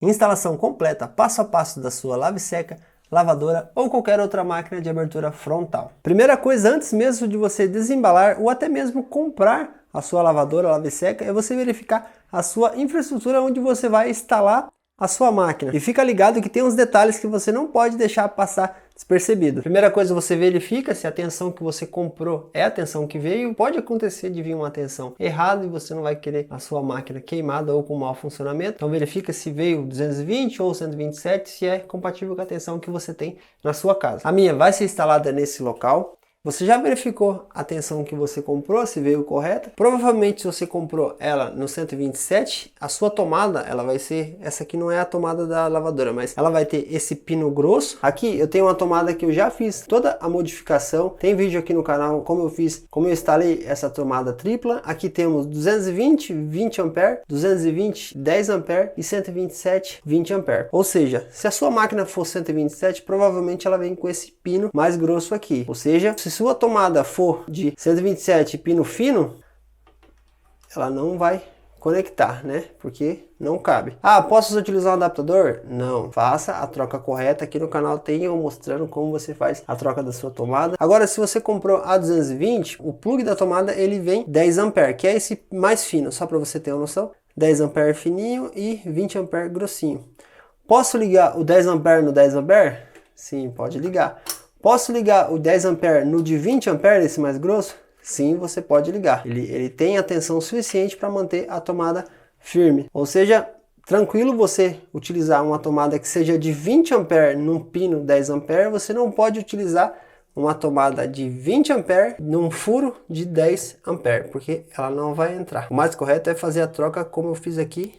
Instalação completa, passo a passo da sua lave-seca, lavadora ou qualquer outra máquina de abertura frontal. Primeira coisa, antes mesmo de você desembalar ou até mesmo comprar a sua lavadora, lave-seca, é você verificar a sua infraestrutura onde você vai instalar a sua máquina. E fica ligado que tem uns detalhes que você não pode deixar passar despercebido. Primeira coisa, você verifica se a tensão que você comprou é a tensão que veio. Pode acontecer de vir uma tensão errada e você não vai querer a sua máquina queimada ou com mau funcionamento. Então verifica se veio 220 ou 127, se é compatível com a tensão que você tem na sua casa. A minha vai ser instalada nesse local. Você já verificou a tensão que você comprou, se veio correta? Provavelmente se você comprou ela no 127, a sua tomada, ela vai ser, essa aqui não é a tomada da lavadora, mas ela vai ter esse pino grosso. Aqui eu tenho uma tomada que eu já fiz toda a modificação, tem vídeo aqui no canal como eu instalei essa tomada tripla. Aqui temos 220, 20 A, 220, 10 A e 127, 20 A. Ou seja, se a sua máquina for 127, provavelmente ela vem com esse pino mais grosso aqui. Ou seja, se sua tomada for de 127 pino fino, ela não vai conectar, né? Porque não cabe. Ah, posso utilizar um adaptador? Não. Faça a troca correta. Aqui no canal tem eu mostrando como você faz a troca da sua tomada. Agora, se você comprou a 220, o plug da tomada ele vem 10 A, que é esse mais fino, só para você ter uma noção. 10 A fininho e 20 A grossinho. Posso ligar o 10 A no 10 A? Sim, pode ligar. Posso ligar o 10 A no de 20 A, esse mais grosso? Sim, você pode ligar. Ele tem a tensão suficiente para manter a tomada firme. Ou seja, tranquilo você utilizar uma tomada que seja de 20 A num pino 10 A, você não pode utilizar uma tomada de 20 A num furo de 10 A, porque ela não vai entrar. O mais correto é fazer a troca como eu fiz aqui,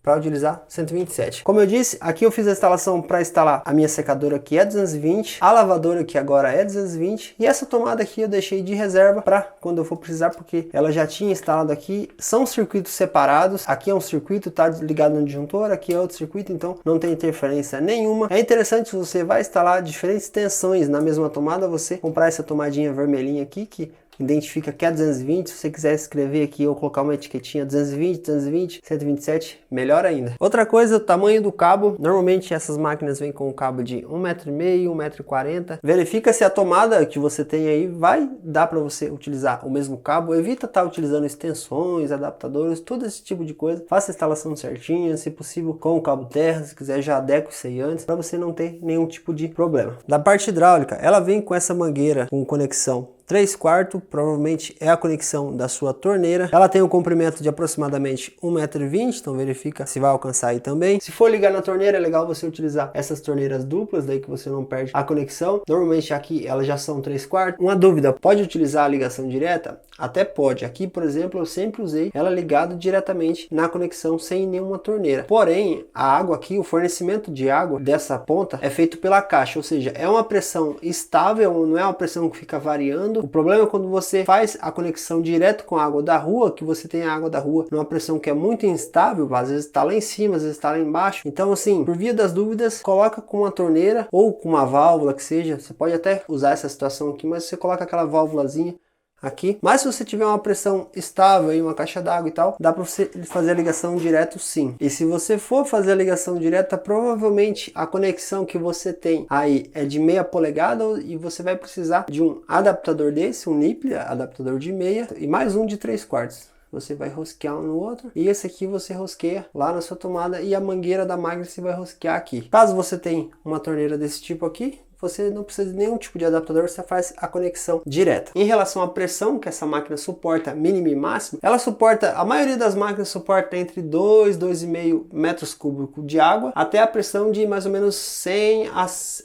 para utilizar 127. Como eu disse, aqui eu fiz a instalação para instalar a minha secadora que é 220, a lavadora que agora é 220 e essa tomada aqui eu deixei de reserva para quando eu for precisar, porque ela já tinha instalado aqui. São circuitos separados, aqui é um circuito, tá ligado no disjuntor, aqui é outro circuito, então não tem interferência nenhuma. É interessante, se você vai instalar diferentes tensões na mesma tomada, você comprar essa tomadinha vermelhinha aqui que identifica que é 220, se você quiser escrever aqui ou colocar uma etiquetinha 220, 220, 127, melhor ainda. Outra coisa, o tamanho do cabo. Normalmente essas máquinas vêm com um cabo de 1,5 m, 1,40 m. Verifica se a tomada que você tem aí vai dar para você utilizar o mesmo cabo. Evita estar utilizando extensões, adaptadores, todo esse tipo de coisa. Faça a instalação certinha, se possível com o cabo terra, se quiser já adequa isso aí antes, para você não ter nenhum tipo de problema. Da parte hidráulica, ela vem com essa mangueira com conexão 3/4, provavelmente é a conexão da sua torneira. Ela tem um comprimento de aproximadamente 1,20 m, então verifica se vai alcançar aí também. Se for ligar na torneira, é legal você utilizar essas torneiras duplas, daí que você não perde a conexão. Normalmente aqui elas já são 3/4. Uma dúvida, pode utilizar a ligação direta? Até pode. Aqui, por exemplo, eu sempre usei ela ligada diretamente na conexão sem nenhuma torneira. Porém, a água aqui, o fornecimento de água dessa ponta é feito pela caixa, ou seja, é uma pressão estável, não é uma pressão que fica variando. O problema é quando você faz a conexão direto com a água da rua, que você tem a água da rua numa pressão que é muito instável, às vezes está lá em cima, às vezes está lá embaixo. Então assim, por via das dúvidas, coloca com uma torneira ou com uma válvula que seja. Você pode até usar essa situação aqui, mas você coloca aquela válvulazinha aqui. Mas se você tiver uma pressão estável e uma caixa d'água e tal, dá para você fazer a ligação direto sim. E se você for fazer a ligação direta, provavelmente a conexão que você tem aí é de meia polegada e você vai precisar de um adaptador desse, um nipple, adaptador de meia e mais um de 3/4. Você vai rosquear um no outro e esse aqui você rosqueia lá na sua tomada e a mangueira da máquina você vai rosquear aqui. Caso você tenha uma torneira desse tipo aqui, você não precisa de nenhum tipo de adaptador, você faz a conexão direta. Em relação à pressão que essa máquina suporta, mínimo e máximo, ela suporta, a maioria das máquinas suporta entre 2, 2,5 metros cúbicos de água, até a pressão de mais ou menos 100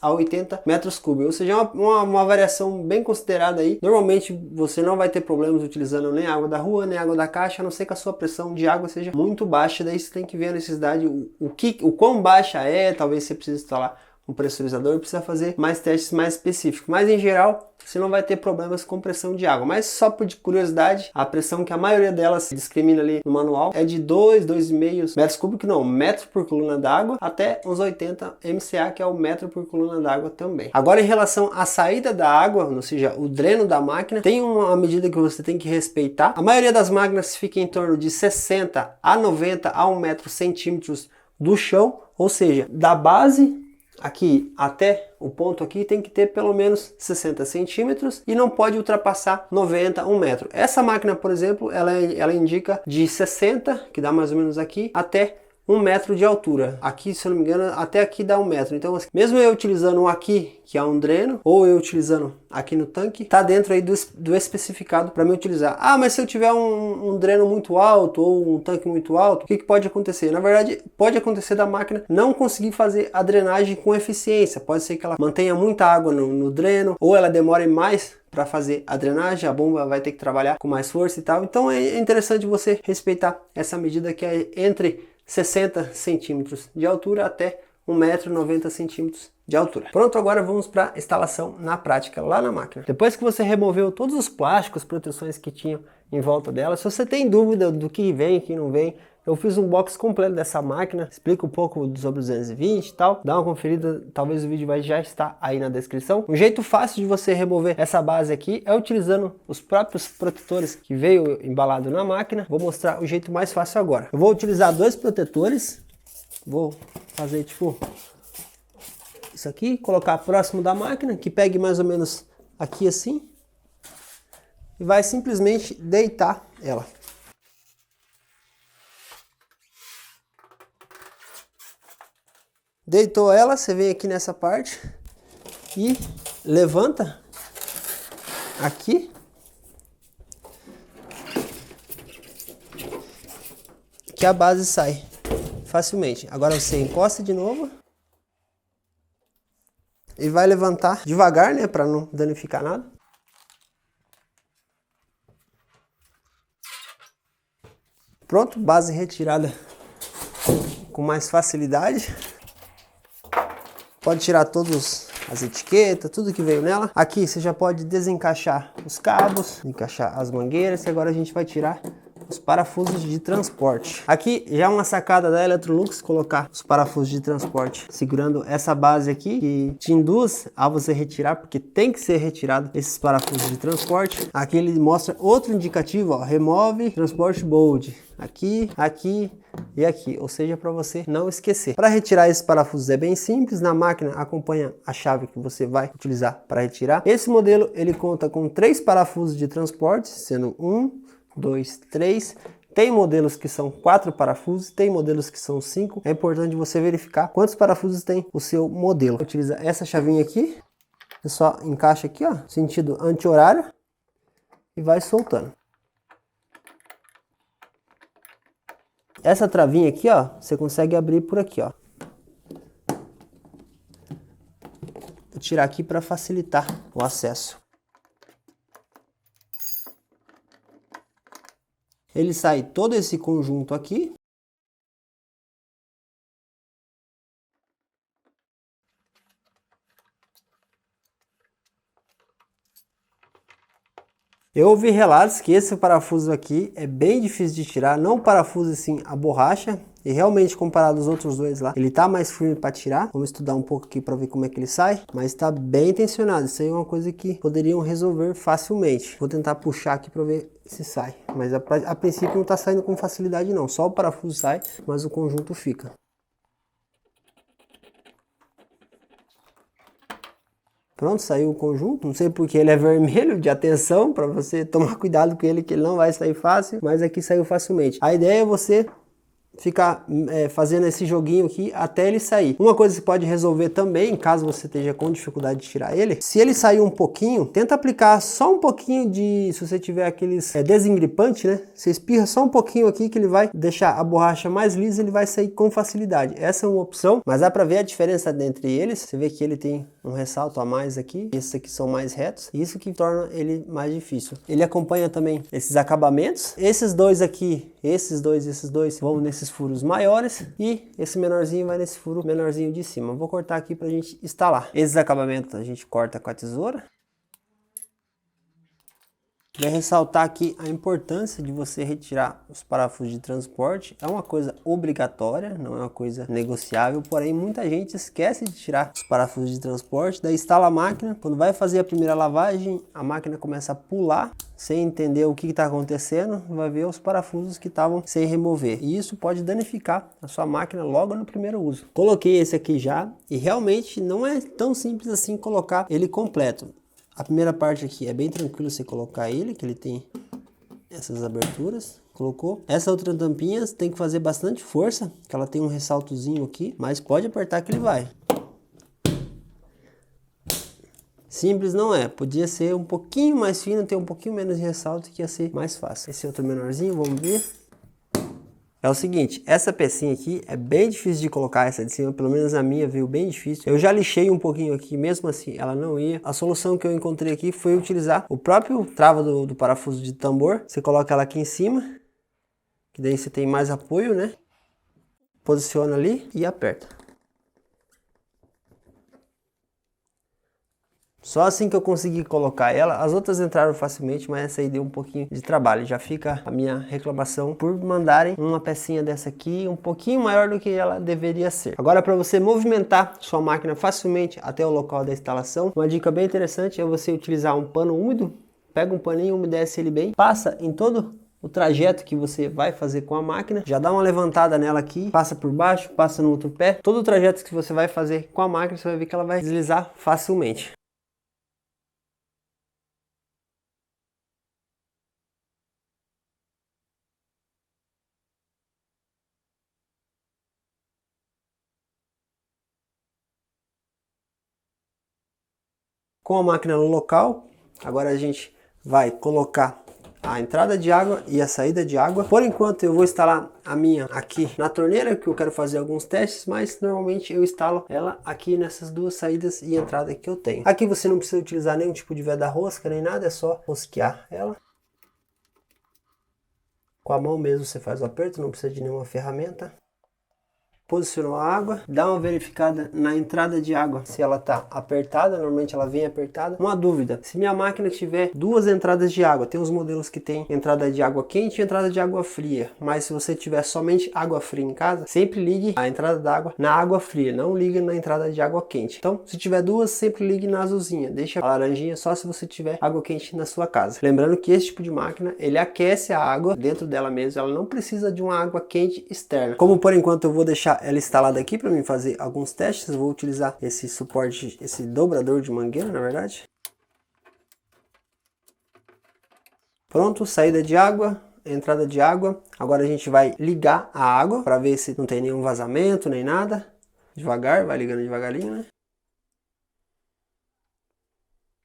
a 80 metros cúbicos, ou seja, uma variação bem considerada aí. Normalmente você não vai ter problemas utilizando nem água da rua, nem água da caixa, a não ser que a sua pressão de água seja muito baixa, daí você tem que ver a necessidade, o quão baixa é, talvez você precise instalar um pressurizador, precisa fazer mais testes mais específicos, mas em geral você não vai ter problemas com pressão de água. Mas só por curiosidade, a pressão que a maioria delas discrimina ali no manual é de 2, 2,5 metros cúbicos, não, metro por coluna d'água, até uns 80 MCA, que é o metro por coluna d'água também. Agora, em relação à saída da água, ou seja, o dreno da máquina, tem uma medida que você tem que respeitar. A maioria das máquinas fica em torno de 60 a 90 a 1 metro centímetros do chão, ou seja, da base aqui até o ponto aqui tem que ter pelo menos 60 centímetros e não pode ultrapassar 90, 1 metro. Essa máquina, por exemplo, ela indica de 60, que dá mais ou menos aqui, até 1 metro de altura. Aqui, se eu não me engano, até aqui dá 1 metro. Então, mesmo eu utilizando um aqui, que é um dreno, ou eu utilizando aqui no tanque, tá dentro aí do especificado para me utilizar. Ah, mas se eu tiver um dreno muito alto ou um tanque muito alto, o que pode acontecer? Na verdade, pode acontecer da máquina não conseguir fazer a drenagem com eficiência. Pode ser que ela mantenha muita água no dreno, ou ela demore mais para fazer a drenagem, a bomba vai ter que trabalhar com mais força e tal. Então é interessante você respeitar essa medida que é entre 60 centímetros de altura até 1,90 m de altura. Pronto, agora vamos para a instalação na prática, lá na máquina. Depois que você removeu todos os plásticos, proteções que tinham em volta dela, se você tem dúvida do que vem e que não vem, eu fiz um box completo dessa máquina, explico um pouco sobre o 220 e tal, dá uma conferida, talvez o vídeo vai já estar aí na descrição. Um jeito fácil de você remover essa base aqui é utilizando os próprios protetores que veio embalado na máquina. Vou mostrar o jeito mais fácil agora. Eu vou utilizar 2 protetores, vou fazer tipo isso aqui, colocar próximo da máquina, que pegue mais ou menos aqui assim, e vai simplesmente deitar ela. Deitou ela, você vem aqui nessa parte e levanta aqui, que a base sai facilmente. Agora você encosta de novo e vai levantar devagar, né, para não danificar nada. Pronto, base retirada com mais facilidade. Pode tirar todas as etiquetas, tudo que veio nela. Aqui você já pode desencaixar os cabos, encaixar as mangueiras, e agora a gente vai tirar os parafusos de transporte. Aqui já é uma sacada da Electrolux colocar os parafusos de transporte segurando essa base aqui, que te induz a você retirar, porque tem que ser retirado esses parafusos de transporte. Aqui ele mostra outro indicativo, ó, remove transporte bolt. Aqui, aqui e aqui, ou seja, para você não esquecer. Para retirar esses parafusos é bem simples, na máquina acompanha a chave que você vai utilizar para retirar. Esse modelo ele conta com 3 parafusos de transporte, sendo 1, 2, 3. Tem modelos que são 4 parafusos, tem modelos que são 5. É importante você verificar quantos parafusos tem o seu modelo. Utiliza essa chavinha aqui, você só encaixa aqui, ó, sentido anti-horário, e vai soltando. Essa travinha aqui, ó, você consegue abrir por aqui, ó. Vou tirar aqui para facilitar o acesso. Ele sai todo esse conjunto aqui. Eu ouvi relatos que esse parafuso aqui é bem difícil de tirar, não o parafuso assim, a borracha, e realmente comparado aos outros dois lá, ele tá mais firme para tirar. Vamos estudar um pouco aqui para ver como é que ele sai, mas tá bem tensionado. Isso aí é uma coisa que poderiam resolver facilmente. Vou tentar puxar aqui para ver se sai, mas a princípio não tá saindo com facilidade não, só o parafuso sai, mas o conjunto fica. Pronto, saiu o conjunto. Não sei porque ele é vermelho, de atenção, para você tomar cuidado com ele, que ele não vai sair fácil, mas aqui saiu facilmente. A ideia é você ficar fazendo esse joguinho aqui até ele sair. Uma coisa que você pode resolver também, caso você esteja com dificuldade de tirar ele, se ele sair um pouquinho, tenta aplicar só um pouquinho de, se você tiver aqueles desengripante, né? Você espirra só um pouquinho aqui que ele vai deixar a borracha mais lisa, ele vai sair com facilidade. Essa é uma opção, mas dá para ver a diferença entre eles. Você vê que ele tem um ressalto a mais aqui, esses aqui são mais retos, isso que torna ele mais difícil. Ele acompanha também esses acabamentos. Esses dois aqui, esses dois vão nesses furos maiores e esse menorzinho vai nesse furo menorzinho de cima. Vou cortar aqui pra gente instalar. Esses acabamentos a gente corta com a tesoura. Queria ressaltar aqui a importância de você retirar os parafusos de transporte. É uma coisa obrigatória, não é uma coisa negociável, porém muita gente esquece de tirar os parafusos de transporte, daí instala a máquina, quando vai fazer a primeira lavagem, a máquina começa a pular, sem entender o que está acontecendo, vai ver os parafusos que estavam sem remover. E isso pode danificar a sua máquina logo no primeiro uso. Coloquei esse aqui já e realmente não é tão simples assim colocar ele completo. A primeira parte aqui é bem tranquilo você colocar ele, que ele tem essas aberturas. Colocou. Essa outra tampinha você tem que fazer bastante força, que ela tem um ressaltozinho aqui, mas pode apertar que ele vai. Simples não é, podia ser um pouquinho mais fino, ter um pouquinho menos de ressalto que ia ser mais fácil. Esse outro menorzinho, vamos ver. É o seguinte, essa pecinha aqui é bem difícil de colocar, essa de cima, pelo menos a minha veio bem difícil. Eu já lixei um pouquinho aqui, mesmo assim ela não ia. A solução que eu encontrei aqui foi utilizar o próprio trava do parafuso de tambor. Você coloca ela aqui em cima, que daí você tem mais apoio, né? Posiciona ali e aperta. Só assim que eu consegui colocar ela, as outras entraram facilmente, mas essa aí deu um pouquinho de trabalho. Já fica a minha reclamação por mandarem uma pecinha dessa aqui um pouquinho maior do que ela deveria ser. Agora, para você movimentar sua máquina facilmente até o local da instalação, uma dica bem interessante é você utilizar um pano úmido. Pega um paninho, umedece ele bem, passa em todo o trajeto que você vai fazer com a máquina, já dá uma levantada nela aqui, passa por baixo, passa no outro pé. Todo o trajeto que você vai fazer com a máquina, você vai ver que ela vai deslizar facilmente. Com a máquina no local, agora a gente vai colocar a entrada de água e a saída de água. Por enquanto eu vou instalar a minha aqui na torneira, que eu quero fazer alguns testes, mas normalmente eu instalo ela aqui nessas duas saídas e entrada que eu tenho. Aqui você não precisa utilizar nenhum tipo de veda-rosca nem nada, é só rosquear ela. Com a mão mesmo você faz o aperto, não precisa de nenhuma ferramenta. Posicionou a água, dá uma verificada na entrada de água se ela está apertada, normalmente ela vem apertada. Uma dúvida, se minha máquina tiver duas entradas de água, tem uns modelos que tem entrada de água quente e entrada de água fria, mas se você tiver somente água fria em casa, sempre ligue a entrada da água na água fria, não ligue na entrada de água quente. Então, se tiver duas, sempre ligue na azulzinha, deixa a laranjinha só se você tiver água quente na sua casa. Lembrando que esse tipo de máquina, ele aquece a água dentro dela mesmo, ela não precisa de uma água quente externa. Como por enquanto eu vou deixar ela instalada aqui para mim fazer alguns testes, vou utilizar esse suporte, esse dobrador de mangueira, na verdade. Pronto, saída de água, entrada de água. Agora a gente vai ligar a água para ver se não tem nenhum vazamento nem nada. Devagar, vai ligando devagarinho, né?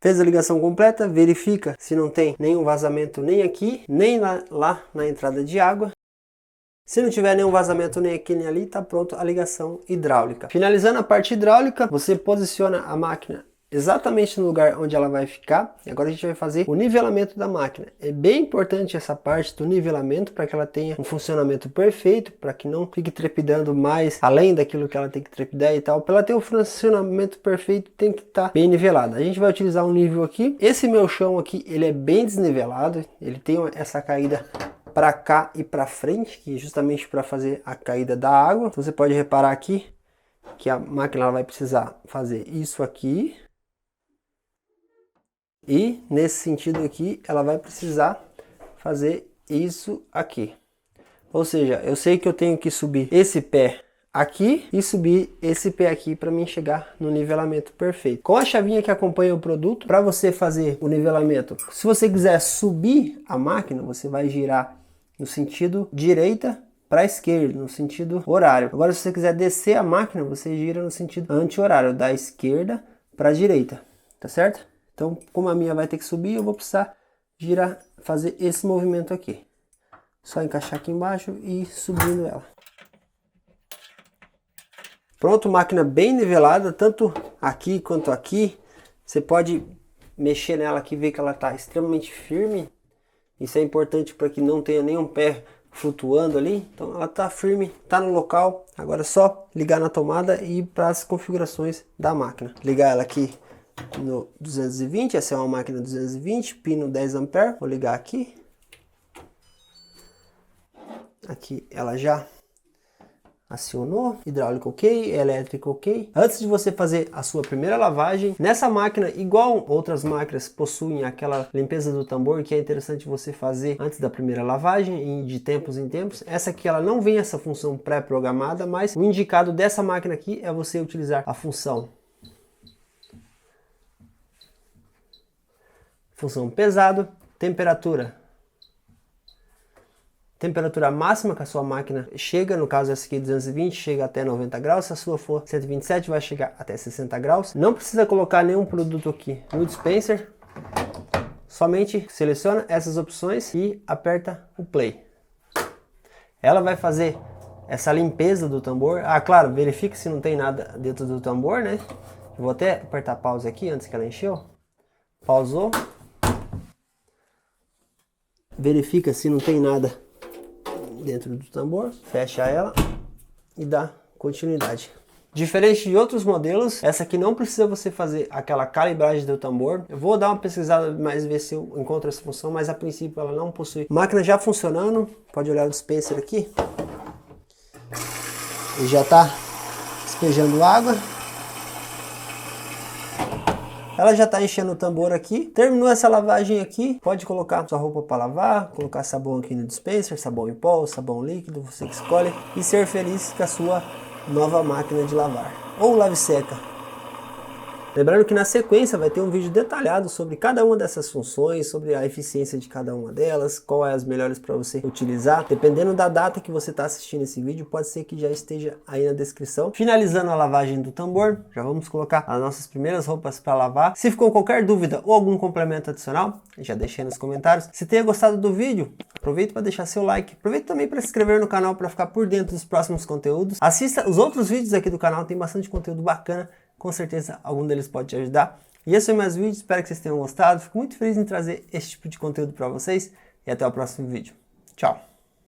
Fez a ligação completa, verifica se não tem nenhum vazamento nem aqui, nem lá na entrada de água. Se não tiver nenhum vazamento nem aqui nem ali, está pronto a ligação hidráulica. Finalizando a parte hidráulica, você posiciona a máquina exatamente no lugar onde ela vai ficar. E agora a gente vai fazer o nivelamento da máquina. É bem importante essa parte do nivelamento para que ela tenha um funcionamento perfeito, para que não fique trepidando mais além daquilo que ela tem que trepidar e tal. Para ela ter um funcionamento perfeito, tem que estar bem nivelada. A gente vai utilizar um nível aqui. Esse meu chão aqui, ele é bem desnivelado, ele tem essa caída para cá e para frente, que é justamente para fazer a caída da água. Você pode reparar aqui que a máquina vai precisar fazer isso aqui e nesse sentido aqui ela vai precisar fazer isso aqui. Ou seja, eu sei que eu tenho que subir esse pé aqui e subir esse pé aqui para mim chegar no nivelamento perfeito. Com a chavinha que acompanha o produto, para você fazer o nivelamento, se você quiser subir a máquina, você vai girar no sentido direita para esquerda, no sentido horário. Agora, se você quiser descer a máquina, você gira no sentido anti-horário, da esquerda para a direita, tá certo? Então, como a minha vai ter que subir, eu vou precisar girar, fazer esse movimento aqui. Só encaixar aqui embaixo e ir subindo ela. Pronto, máquina bem nivelada, tanto aqui quanto aqui. Você pode mexer nela aqui e ver que ela está extremamente firme. Isso é importante para que não tenha nenhum pé flutuando ali. Então ela está firme, está no local. Agora é só ligar na tomada e ir para as configurações da máquina. Ligar ela aqui no 220, essa é uma máquina 220, pino 10 ampere, vou ligar aqui. Aqui ela já acionou, hidráulico ok, elétrico ok. Antes de você fazer a sua primeira lavagem, nessa máquina, igual outras máquinas possuem aquela limpeza do tambor que é interessante você fazer antes da primeira lavagem e de tempos em tempos. Essa aqui ela não vem essa função pré-programada, mas o indicado dessa máquina aqui é você utilizar a função pesado, temperatura máxima que a sua máquina chega, no caso essa aqui 220, chega até 90 graus, se a sua for 127 vai chegar até 60 graus. Não precisa colocar nenhum produto aqui no dispenser, somente seleciona essas opções e aperta o play. Ela vai fazer essa limpeza do tambor. Ah, claro, verifique se não tem nada dentro do tambor, né? Eu vou até apertar pause aqui antes que ela encheu. Pausou. Verifica se não tem nada dentro do tambor, fecha ela e dá continuidade. Diferente de outros modelos, essa aqui não precisa você fazer aquela calibragem do tambor. Eu vou dar uma pesquisada mais, ver se eu encontro essa função, mas a princípio ela não possui. Máquina já funcionando, pode olhar o dispenser aqui. Ele já está despejando água. Ela já está enchendo o tambor aqui. Terminou essa lavagem aqui, pode colocar sua roupa para lavar, colocar sabão aqui no dispenser, sabão em pó, sabão líquido, você que escolhe, e ser feliz com a sua nova máquina de lavar ou lave seca. Lembrando que na sequência vai ter um vídeo detalhado sobre cada uma dessas funções, sobre a eficiência de cada uma delas, qual é as melhores para você utilizar. Dependendo da data que você está assistindo esse vídeo, pode ser que já esteja aí na descrição. Finalizando a lavagem do tambor, já vamos colocar as nossas primeiras roupas para lavar. Se ficou qualquer dúvida ou algum complemento adicional, já deixei nos comentários. Se tenha gostado do vídeo, aproveita para deixar seu like. Aproveita também para se inscrever no canal para ficar por dentro dos próximos conteúdos. Assista os outros vídeos aqui do canal, tem bastante conteúdo bacana. Com certeza algum deles pode te ajudar. E esse foi mais um vídeo, espero que vocês tenham gostado. Fico muito feliz em trazer esse tipo de conteúdo para vocês. E até o próximo vídeo. Tchau!